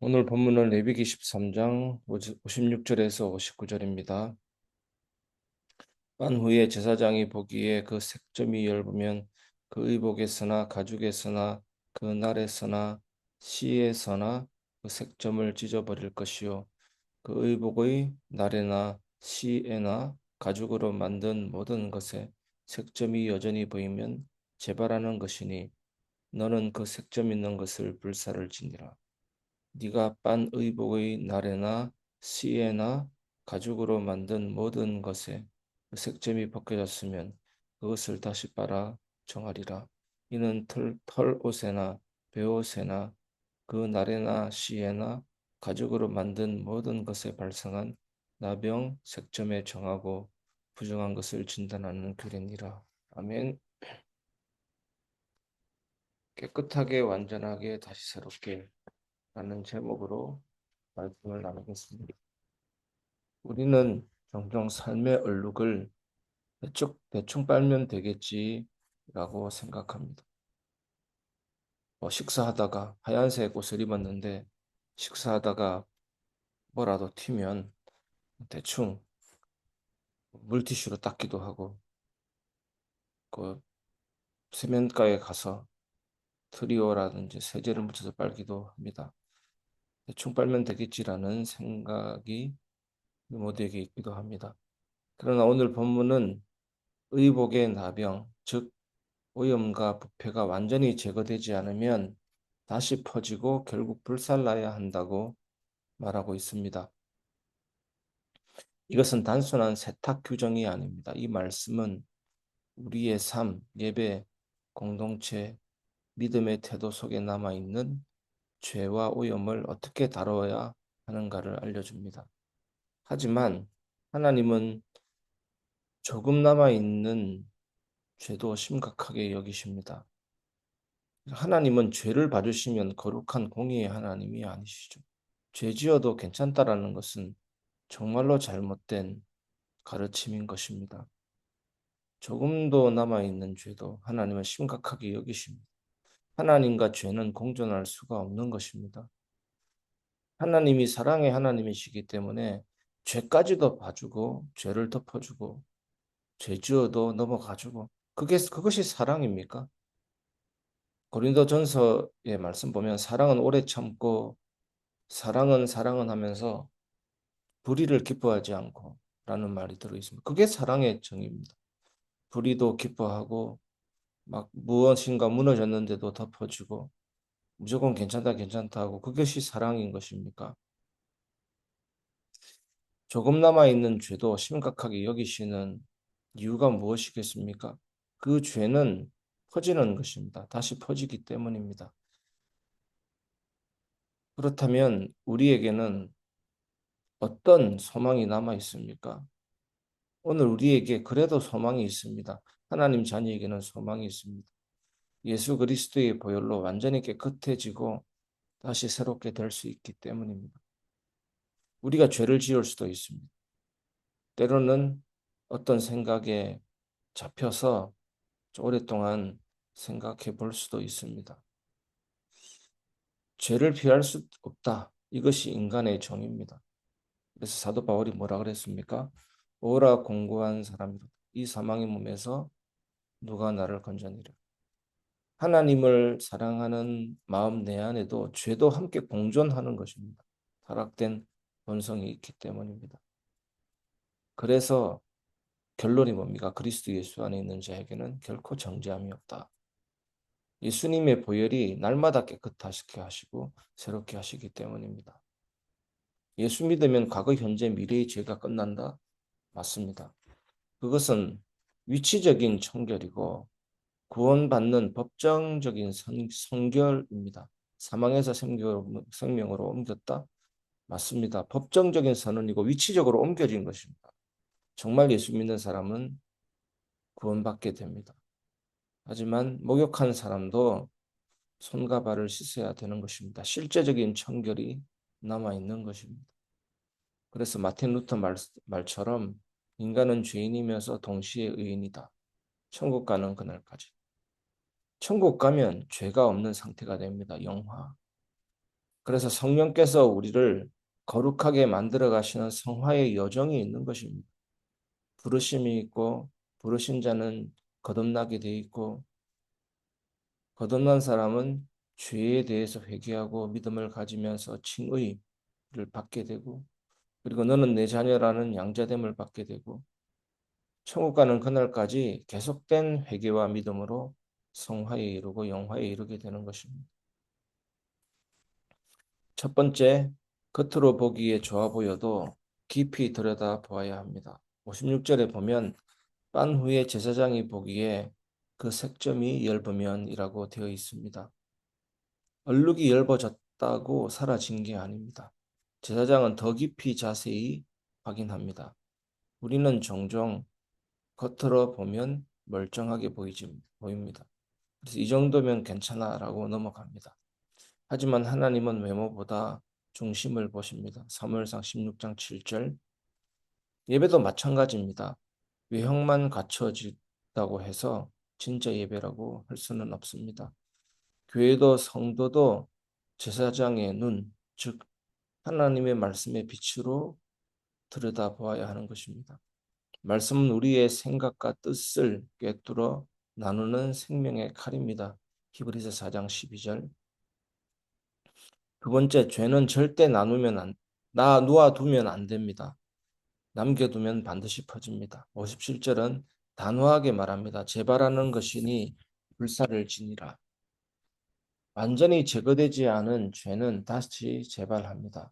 오늘 본문은 레위기 13장 56절에서 59절입니다. 빤 후에 제사장이 보기에 그 색점이 엷으면 그 의복에서나 가죽에서나 그 날에서나 시에서나 그 색점을 찢어버릴 것이요 그 의복의 날에나 시에나 가죽으로 만든 모든 것에 색점이 여전히 보이면 재발하는 것이니 너는 그 색점 있는 것을 불사를 지니라. 네가 빤 의복의 날에나 시에나 가죽으로 만든 모든 것에 그 색점이 벗겨졌으면 그것을 다시 빨아 정하리라. 이는 털옷에나 베옷에나 그 날에나 시에나 가죽으로 만든 모든 것에 발생한 나병 색점에 정하고 부정한 것을 진단하는 규례니라. 아멘. 깨끗하게 완전하게 다시 새롭게 라는 제목으로 말씀을 나누겠습니다. 우리는 종종 삶의 얼룩을 대충 빨면 되겠지라고 생각합니다. 식사하다가 하얀색 옷을 입었는데 식사하다가 뭐라도 튀면 대충 물티슈로 닦기도 하고 그 세면가에 가서 트리오라든지 세제를 묻혀서 빨기도 합니다. 대충 빨면 되겠지라는 생각이 모두에게 있기도 합니다. 그러나 오늘 본문은 의복의 나병, 즉 오염과 부패가 완전히 제거되지 않으면 다시 퍼지고 결국 불살라야 한다고 말하고 있습니다. 이것은 단순한 세탁 규정이 아닙니다. 이 말씀은 우리의 삶, 예배, 공동체, 믿음의 태도 속에 남아있는 죄와 오염을 어떻게 다뤄야 하는가를 알려줍니다. 하지만 하나님은 조금 남아있는 죄도 심각하게 여기십니다. 하나님은 죄를 봐주시면 거룩한 공의의 하나님이 아니시죠. 죄 지어도 괜찮다라는 것은 정말로 잘못된 가르침인 것입니다. 조금도 남아있는 죄도 하나님은 심각하게 여기십니다. 하나님과 죄는 공존할 수가 없는 것입니다. 하나님이 사랑의 하나님이시기 때문에 죄까지도 봐주고 죄를 덮어주고 죄 지어도 넘어가주고 그것이 사랑입니까? 고린도전서의 말씀 보면 사랑은 오래 참고 사랑은 하면서 불의를 기뻐하지 않고 라는 말이 들어 있습니다. 그게 사랑의 정의입니다. 불의도 기뻐하고 막 무엇인가 무너졌는데도 덮어주고 무조건 괜찮다 하고 그것이 사랑인 것입니까? 조금 남아있는 죄도 심각하게 여기시는 이유가 무엇이겠습니까? 그 죄는 퍼지는 것입니다. 다시 퍼지기 때문입니다. 그렇다면 우리에게는 어떤 소망이 남아 있습니까? 오늘 우리에게 그래도 소망이 있습니다. 하나님 자녀에게는 소망이 있습니다. 예수 그리스도의 보혈로 완전히 깨끗해지고 다시 새롭게 될 수 있기 때문입니다. 우리가 죄를 지을 수도 있습니다. 때로는 어떤 생각에 잡혀서 오랫동안 생각해 볼 수도 있습니다. 죄를 피할 수 없다. 이것이 인간의 정의입니다. 그래서 사도 바울이 뭐라 그랬습니까? 오라 공고한 사람이다. 이 사망의 몸에서 누가 나를 건져내리라. 하나님을 사랑하는 마음 내 안에도 죄도 함께 공존하는 것입니다. 타락된 본성이 있기 때문입니다. 그래서 결론이 뭡니까? 그리스도 예수 안에 있는 자에게는 결코 정죄함이 없다. 예수님의 보혈이 날마다 깨끗하시게 하시고 새롭게 하시기 때문입니다. 예수 믿으면 과거, 현재, 미래의 죄가 끝난다? 맞습니다. 그것은 위치적인 청결이고 구원받는 법정적인 성결입니다. 사망에서 생명으로 옮겼다? 맞습니다. 법정적인 선언이고 위치적으로 옮겨진 것입니다. 정말 예수 믿는 사람은 구원받게 됩니다. 하지만 목욕한 사람도 손과 발을 씻어야 되는 것입니다. 실제적인 청결이 남아있는 것입니다. 그래서 마틴 루터 말처럼 인간은 죄인이면서 동시에 의인이다. 천국 가는 그날까지. 천국 가면 죄가 없는 상태가 됩니다. 영화. 그래서 성령께서 우리를 거룩하게 만들어 가시는 성화의 여정이 있는 것입니다. 부르심이 있고 부르신 자는 거듭나게 돼 있고 거듭난 사람은 죄에 대해서 회개하고 믿음을 가지면서 칭의를 받게 되고 그리고 너는 내 자녀라는 양자됨을 받게 되고 천국 가는 그날까지 계속된 회개와 믿음으로 성화에 이르고 영화에 이르게 되는 것입니다. 첫 번째, 겉으로 보기에 좋아 보여도 깊이 들여다 보아야 합니다. 56절에 보면 빤 후에 제사장이 보기에 그 색점이 엷으면이라고 되어 있습니다. 얼룩이 엷어졌다고 사라진 게 아닙니다. 제사장은 더 깊이 자세히 확인합니다. 우리는 종종 겉으로 보면 멀쩡하게 보입니다. 그래서 이 정도면 괜찮아라고 넘어갑니다. 하지만 하나님은 외모보다 중심을 보십니다. 사무엘상 16장 7절. 예배도 마찬가지입니다. 외형만 갖춰진다고 해서 진짜 예배라고 할 수는 없습니다. 교회도 성도도 제사장의 눈, 즉 하나님의 말씀의 빛으로 들여다보아야 하는 것입니다. 말씀은 우리의 생각과 뜻을 꿰뚫어 나누는 생명의 칼입니다. 히브리서 4장 12절. 두 번째, 죄는 절대 놓아두면 안 됩니다. 남겨두면 반드시 퍼집니다. 57절은 단호하게 말합니다. 재발하는 것이니 불사를 지니라. 완전히 제거되지 않은 죄는 다시 재발합니다.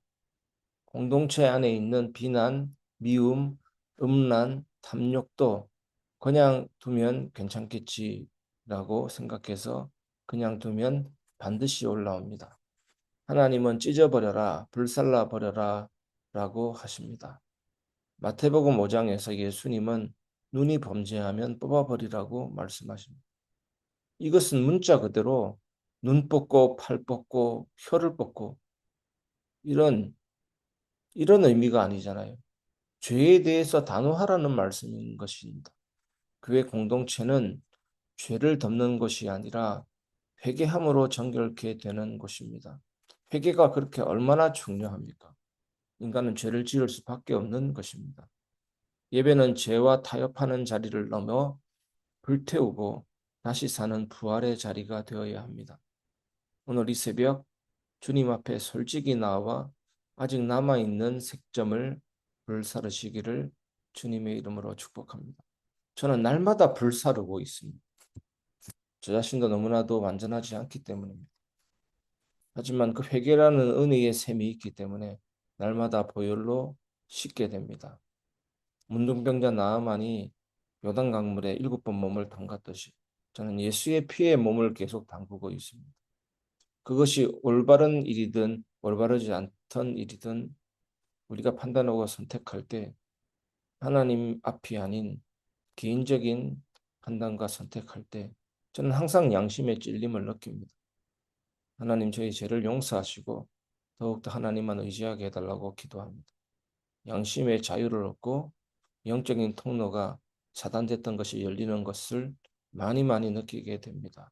공동체 안에 있는 비난, 미움, 음란, 탐욕도 그냥 두면 괜찮겠지라고 생각해서 그냥 두면 반드시 올라옵니다. 하나님은 찢어버려라, 불살라버려라 라고 하십니다. 마태복음 5장에서 예수님은 눈이 범죄하면 뽑아버리라고 말씀하십니다. 이것은 문자 그대로 눈 뽑고 팔 뽑고 혀를 뽑고 이런 의미가 아니잖아요. 죄에 대해서 단호하라는 말씀인 것입니다. 교회 공동체는 죄를 덮는 것이 아니라 회개함으로 정결케 되는 곳입니다. 회개가 그렇게 얼마나 중요합니까? 인간은 죄를 지을 수밖에 없는 것입니다. 예배는 죄와 타협하는 자리를 넘어 불태우고 다시 사는 부활의 자리가 되어야 합니다. 오늘 이 새벽 주님 앞에 솔직히 나와 아직 남아있는 색점을 불사르시기를 주님의 이름으로 축복합니다. 저는 날마다 불사르고 있습니다. 저 자신도 너무나도 완전하지 않기 때문입니다. 하지만 그 회개라는 은혜의 셈이 있기 때문에 날마다 보혈로 씻게 됩니다. 문둥병자 나아만이 요단 강물에 7번 몸을 담갔듯이 저는 예수의 피에 몸을 계속 담그고 있습니다. 그것이 올바른 일이든 올바르지 않던 일이든 우리가 판단하고 선택할 때 하나님 앞이 아닌 개인적인 판단과 선택할 때 저는 항상 양심의 찔림을 느낍니다. 하나님 저희 죄를 용서하시고 더욱더 하나님만 의지하게 해달라고 기도합니다. 양심의 자유를 얻고 영적인 통로가 차단됐던 것이 열리는 것을 많이 느끼게 됩니다.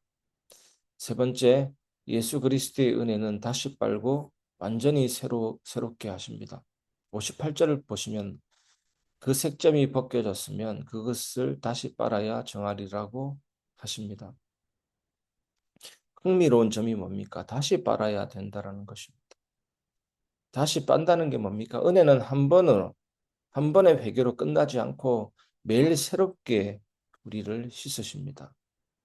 세 번째, 예수 그리스도의 은혜는 다시 빨고 완전히 새롭게 하십니다. 58절을 보시면 그 색점이 벗겨졌으면 그것을 다시 빨아야 정하리라고 하십니다. 흥미로운 점이 뭡니까? 다시 빨아야 된다는 것입니다. 다시 빤다는 게 뭡니까? 은혜는 한 번의 회개로 끝나지 않고 매일 새롭게 우리를 씻으십니다.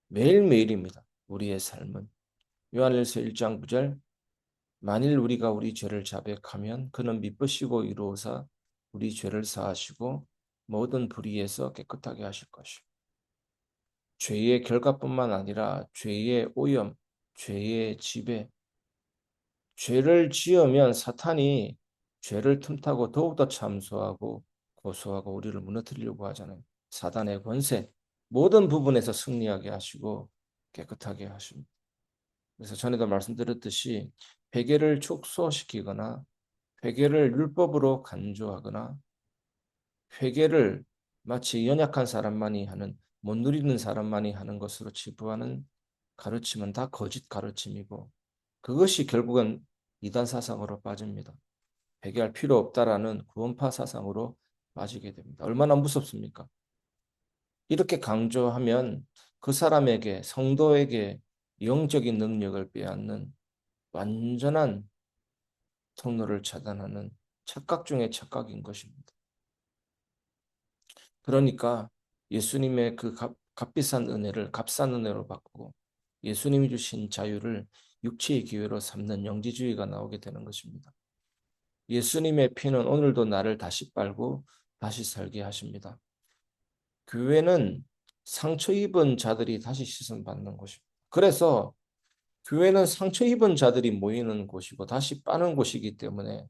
매일매일입니다. 우리의 삶은. 요한일서 1장 9절 만일 우리가 우리 죄를 자백하면 그는 미쁘시고 이로우사 우리 죄를 사하시고 모든 불의에서 깨끗하게 하실 것이요. 죄의 결과뿐만 아니라 죄의 오염, 죄의 지배, 죄를 지으면 사탄이 죄를 틈타고 더욱더 참소하고 고소하고 우리를 무너뜨리려고 하잖아요. 사단의 권세, 모든 부분에서 승리하게 하시고 깨끗하게 하십니다. 그래서 전에도 말씀드렸듯이 회개를 축소시키거나 회개를 율법으로 간주하거나 회개를 마치 연약한 사람만이 하는 못 누리는 사람만이 하는 것으로 치부하는 가르침은 다 거짓 가르침이고 그것이 결국은 이단 사상으로 빠집니다. 회개할 필요 없다라는 구원파 사상으로 빠지게 됩니다. 얼마나 무섭습니까? 이렇게 강조하면 그 사람에게, 성도에게 영적인 능력을 빼앗는 완전한 통로를 차단하는 착각 중의 착각인 것입니다. 그러니까 예수님의 그 값비싼 은혜를 값싼 은혜로 바꾸고 예수님이 주신 자유를 육체의 기회로 삼는 영지주의가 나오게 되는 것입니다. 예수님의 피는 오늘도 나를 다시 빨고 다시 살게 하십니다. 교회는 상처 입은 자들이 다시 씻음 받는 곳입니다. 그래서 교회는 상처 입은 자들이 모이는 곳이고 다시 빠는 곳이기 때문에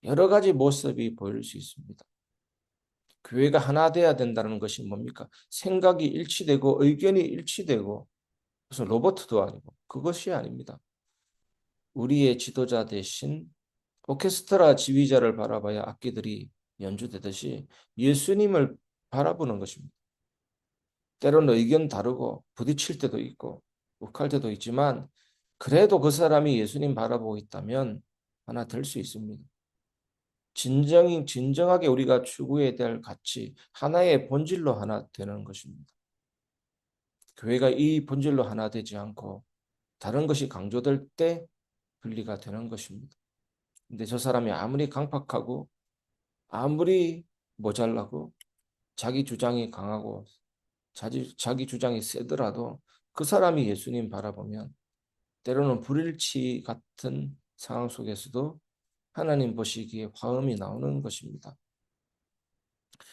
여러 가지 모습이 보일 수 있습니다. 교회가 하나 돼야 된다는 것이 뭡니까? 생각이 일치되고 의견이 일치되고 무슨 로버트도 아니고 그것이 아닙니다. 우리의 지도자 대신 오케스트라 지휘자를 바라봐야 악기들이 연주되듯이 예수님을 바라보는 것입니다. 때로는 의견 다르고 부딪힐 때도 있고 욱할 때도 있지만 그래도 그 사람이 예수님 바라보고 있다면 하나 될 수 있습니다. 진정하게 우리가 추구해야 될 가치, 하나의 본질로 하나 되는 것입니다. 교회가 이 본질로 하나 되지 않고 다른 것이 강조될 때 분리가 되는 것입니다. 근데 저 사람이 아무리 강팍하고 아무리 모자라고 자기 주장이 강하고 자기 주장이 세더라도 그 사람이 예수님 바라보면 때로는 불일치 같은 상황 속에서도 하나님 보시기에 화음이 나오는 것입니다.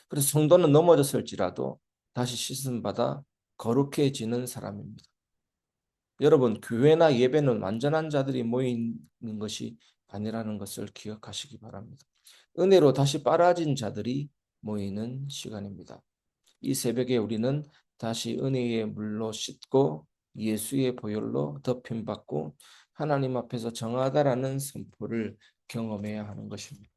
그래서 성도는 넘어졌을지라도 다시 씻음받아 거룩해지는 사람입니다. 여러분, 교회나 예배는 완전한 자들이 모이는 것이 아니라는 것을 기억하시기 바랍니다. 은혜로 다시 빨아진 자들이 모이는 시간입니다. 이 새벽에 우리는 다시 은혜의 물로 씻고 예수의 보혈로 덮임받고 하나님 앞에서 정하다라는 선포를 경험해야 하는 것입니다.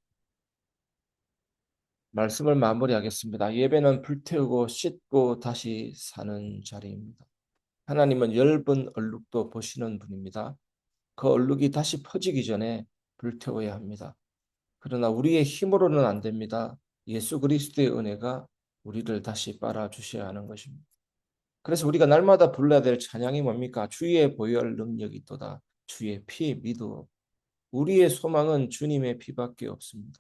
말씀을 마무리하겠습니다. 예배는 불태우고 씻고 다시 사는 자리입니다. 하나님은 엷은 얼룩도 보시는 분입니다. 그 얼룩이 다시 퍼지기 전에 불태워야 합니다. 그러나 우리의 힘으로는 안 됩니다. 예수 그리스도의 은혜가 우리를 다시 빨아주셔야 하는 것입니다. 그래서 우리가 날마다 불러야 될 찬양이 뭡니까? 주의 보혈 능력이 있도다. 주의 피 믿어. 우리의 소망은 주님의 피밖에 없습니다.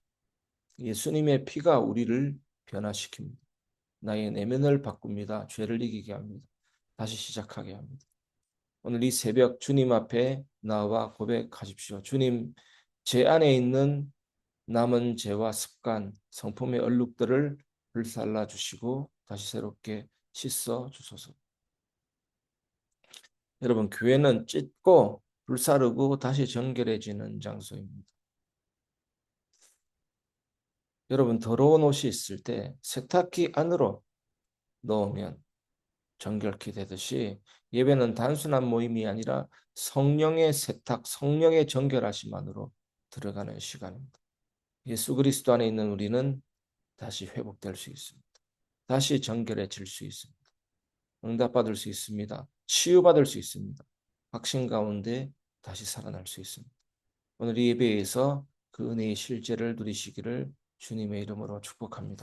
예수님의 피가 우리를 변화시킵니다. 나의 내면을 바꿉니다. 죄를 이기게 합니다. 다시 시작하게 합니다. 오늘 이 새벽 주님 앞에 나와 고백하십시오. 주님, 제 안에 있는 남은 죄와 습관, 성품의 얼룩들을 불살라 주시고 다시 새롭게 씻어 주소서. 여러분, 교회는 찢고 불사르고 다시 정결해지는 장소입니다. 여러분, 더러운 옷이 있을 때 세탁기 안으로 넣으면 정결케 되듯이 예배는 단순한 모임이 아니라 성령의 세탁, 성령의 정결하심만으로 들어가는 시간입니다. 예수 그리스도 안에 있는 우리는 다시 회복될 수 있습니다. 다시 정결해질 수 있습니다. 응답받을 수 있습니다. 치유받을 수 있습니다. 확신 가운데 다시 살아날 수 있습니다. 오늘 이 예배에서 그 은혜의 실제를 누리시기를 주님의 이름으로 축복합니다.